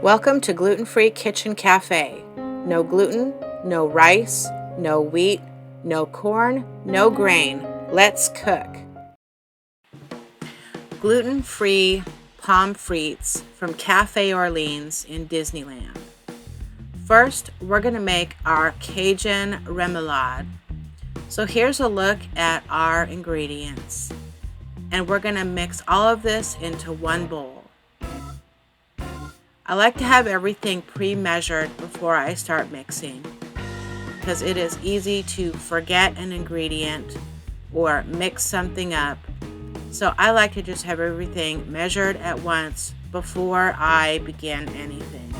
Welcome to Gluten-Free Kitchen Cafe. No gluten, no rice, no wheat, no corn, no grain. Let's cook. Gluten-free Pomme Frites from Cafe Orleans in Disneyland. First, we're going to make our Cajun remoulade. So here's a look at our ingredients. And we're going to mix all of this into one bowl. I like to have everything pre-measured before I start mixing because it is easy to forget an ingredient or mix something up. So I like to just have everything measured at once before I begin anything.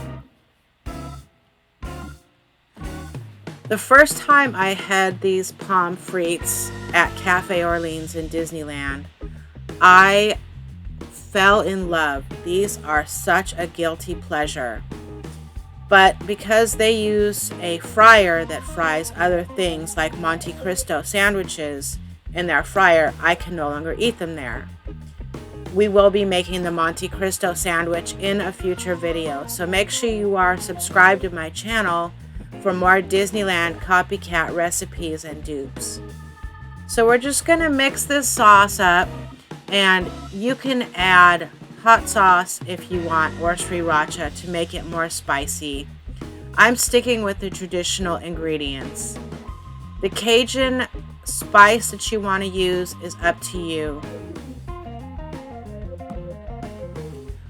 The first time I had these Pomme Frites at Cafe Orleans in Disneyland, I fell in love. These are such a guilty pleasure. But because they use a fryer that fries other things like Monte Cristo sandwiches in their fryer, I can no longer eat them there. We will be making the Monte Cristo sandwich in a future video, so make sure you are subscribed to my channel for more Disneyland copycat recipes and dupes. So we're just going to mix this sauce up. And you can add hot sauce if you want, or sriracha to make it more spicy. I'm sticking with the traditional ingredients. The Cajun spice that you want to use is up to you.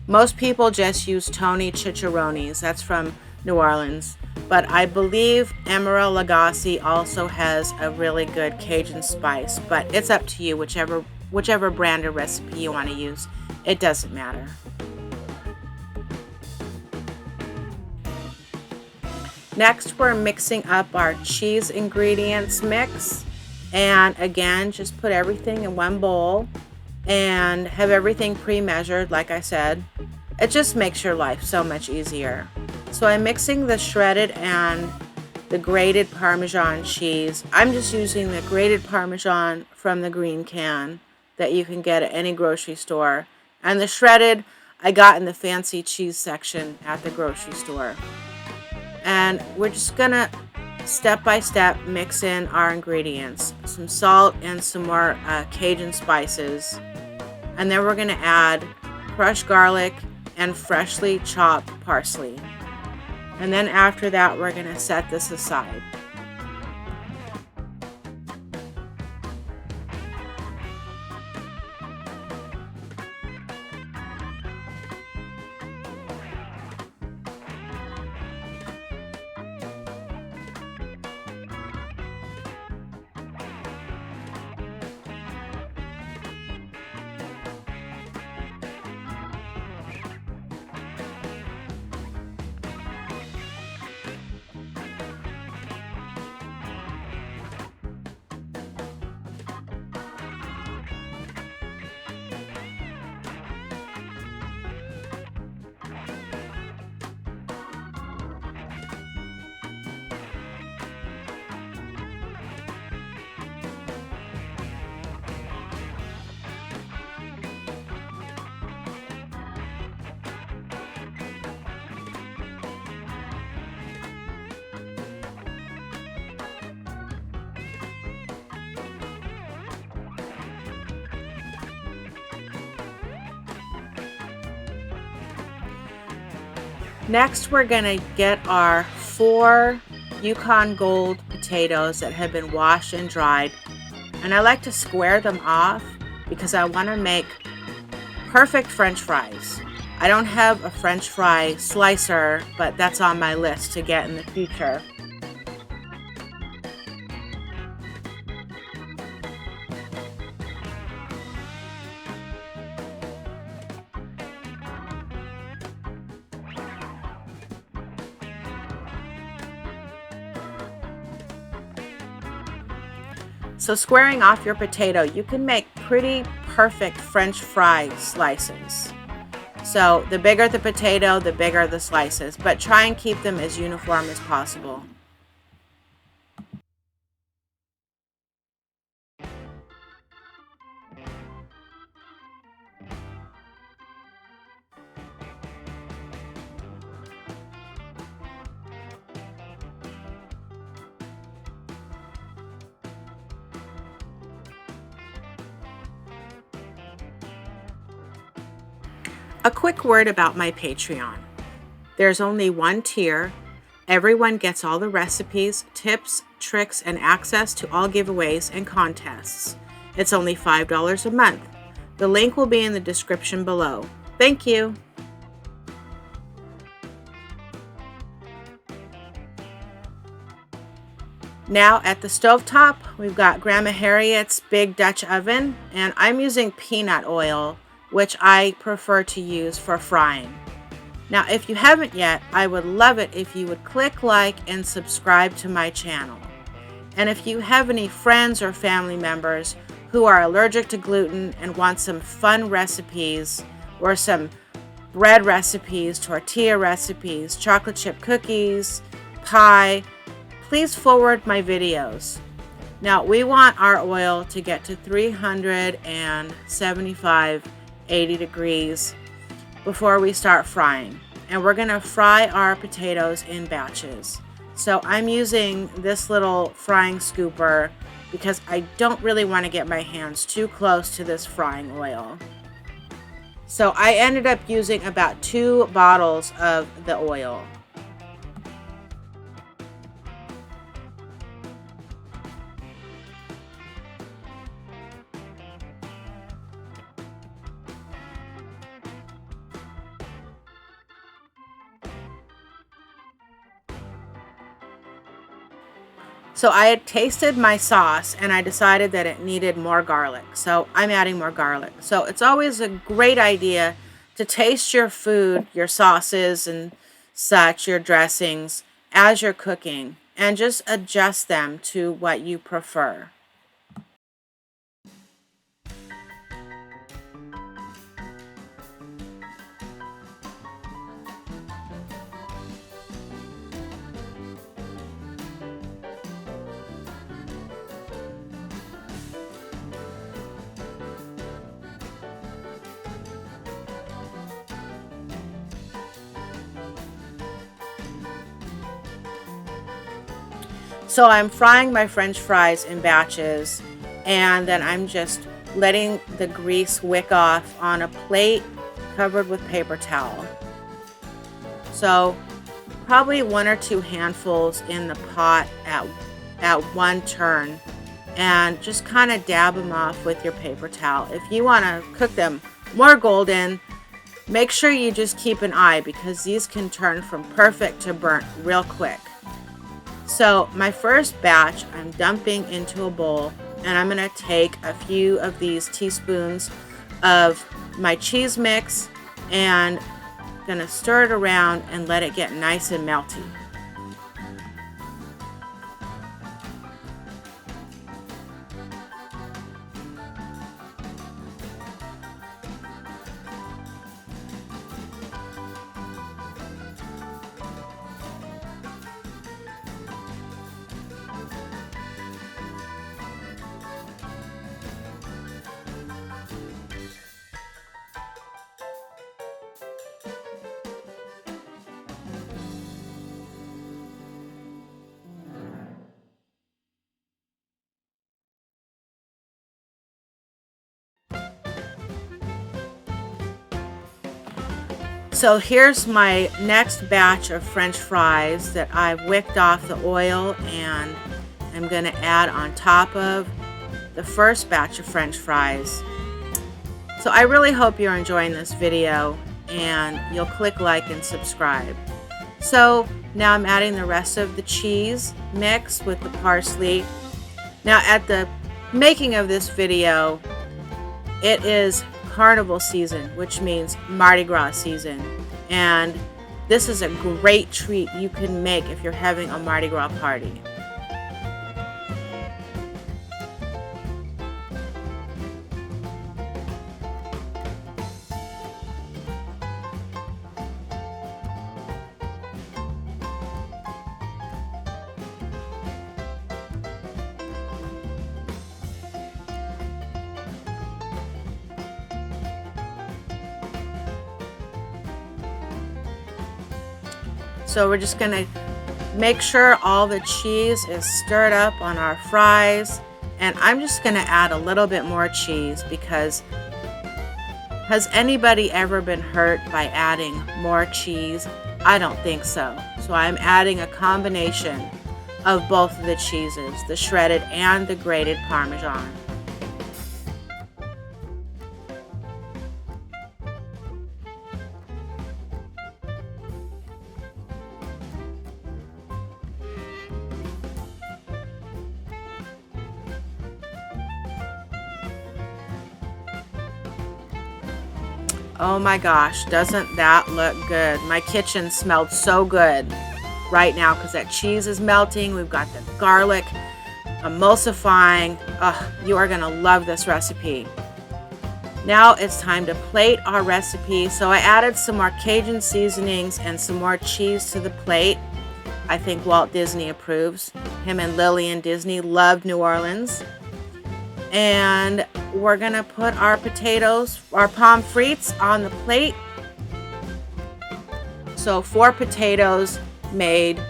Most people just use Tony chicharrones. That's from New Orleans. But I believe Emerald Lagasse also has a really good Cajun spice. But it's up to you, whichever brand or recipe you want to use. It doesn't matter. Next, we're mixing up our cheese ingredients mix. And again, just put everything in one bowl and have everything pre-measured, like I said. It just makes your life so much easier. So I'm mixing the shredded and the grated Parmesan cheese. I'm just using the grated Parmesan from the green can that you can get at any grocery store. And the shredded I got in the fancy cheese section at the grocery store. And we're just gonna step by step mix in our ingredients. Some salt and some more Cajun spices. And then we're gonna add crushed garlic and freshly chopped parsley. And then after that, we're gonna set this aside. Next, we're gonna get our 4 Yukon Gold potatoes that have been washed and dried. And I like to square them off because I want to make perfect French fries. I don't have a French fry slicer, but that's on my list to get in the future. So squaring off your potato, you can make pretty perfect French fry slices. So the bigger the potato, the bigger the slices, but try and keep them as uniform as possible. A quick word about my Patreon. There's only one tier. Everyone gets all the recipes, tips, tricks, and access to all giveaways and contests. It's only $5 a month. The link will be in the description below. Thank you. Now at the stovetop, we've got Grandma Harriet's Big Dutch Oven, and I'm using peanut oil, which I prefer to use for frying. Now, if you haven't yet, I would love it if you would click like and subscribe to my channel. And if you have any friends or family members who are allergic to gluten and want some fun recipes or some bread recipes, tortilla recipes, chocolate chip cookies, pie, please forward my videos. Now, we want our oil to get to 375, 80 degrees before we start frying. And we're going to fry our potatoes in batches. So I'm using this little frying scooper because I don't really want to get my hands too close to this frying oil. So I ended up using about 2 bottles of the oil. So I had tasted my sauce and I decided that it needed more garlic. So I'm adding more garlic. So it's always a great idea to taste your food, your sauces and such, your dressings, as you're cooking, and just adjust them to what you prefer. So I'm frying my French fries in batches, and then I'm just letting the grease wick off on a plate covered with paper towel. So probably 1 or 2 handfuls in the pot at one turn, and just kind of dab them off with your paper towel. If you want to cook them more golden, make sure you just keep an eye because these can turn from perfect to burnt real quick. So my first batch I'm dumping into a bowl, and I'm going to take a few of these teaspoons of my cheese mix and going to stir it around and let it get nice and melty. So here's my next batch of French fries that I've wicked off the oil, and I'm going to add on top of the first batch of French fries. So I really hope you're enjoying this video and you'll click like and subscribe. So now I'm adding the rest of the cheese mix with the parsley. Now at the making of this video, it is Carnival season, which means Mardi Gras season, and this is a great treat you can make if you're having a Mardi Gras party. So we're just going to make sure all the cheese is stirred up on our fries. And I'm just going to add a little bit more cheese because Has anybody ever been hurt by adding more cheese? I don't think so. So I'm adding a combination of both of the cheeses, the shredded and the grated Parmesan. Oh my gosh, doesn't that look good? My kitchen smelled so good right now because that cheese is melting. We've got the garlic emulsifying. You are gonna love this recipe. Now it's time to plate our recipe. So I added some more Cajun seasonings and some more cheese to the plate. I think Walt Disney approves. Him and Lillian Disney loved New Orleans. And we're gonna put our potatoes, our pommes frites on the plate. So 4 potatoes made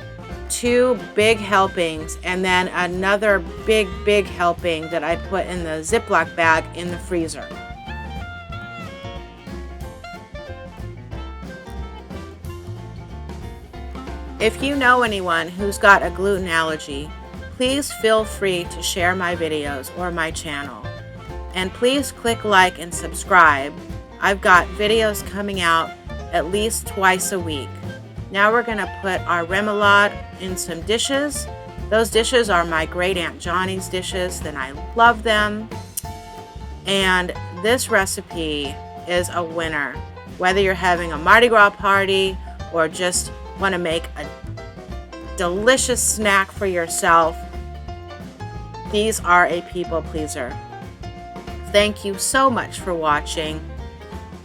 2 big helpings, and then another big helping that I put in the Ziploc bag in the freezer. If you know anyone who's got a gluten allergy, please feel free to share my videos or my channel. And please click like and subscribe. I've got videos coming out at least twice a week. Now we're going to put our remoulade in some dishes. Those dishes are my great Aunt Johnny's dishes, and I love them. And this recipe is a winner. Whether you're having a Mardi Gras party or just want to make a delicious snack for yourself, these are a people pleaser. Thank you so much for watching.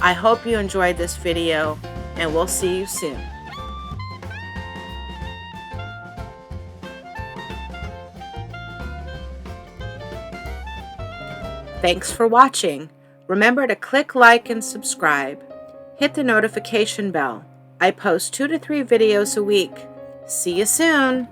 I hope you enjoyed this video, and we'll see you soon. Thanks for watching. Remember to click like and subscribe. Hit the notification bell. I post 2 to 3 videos a week. See you soon.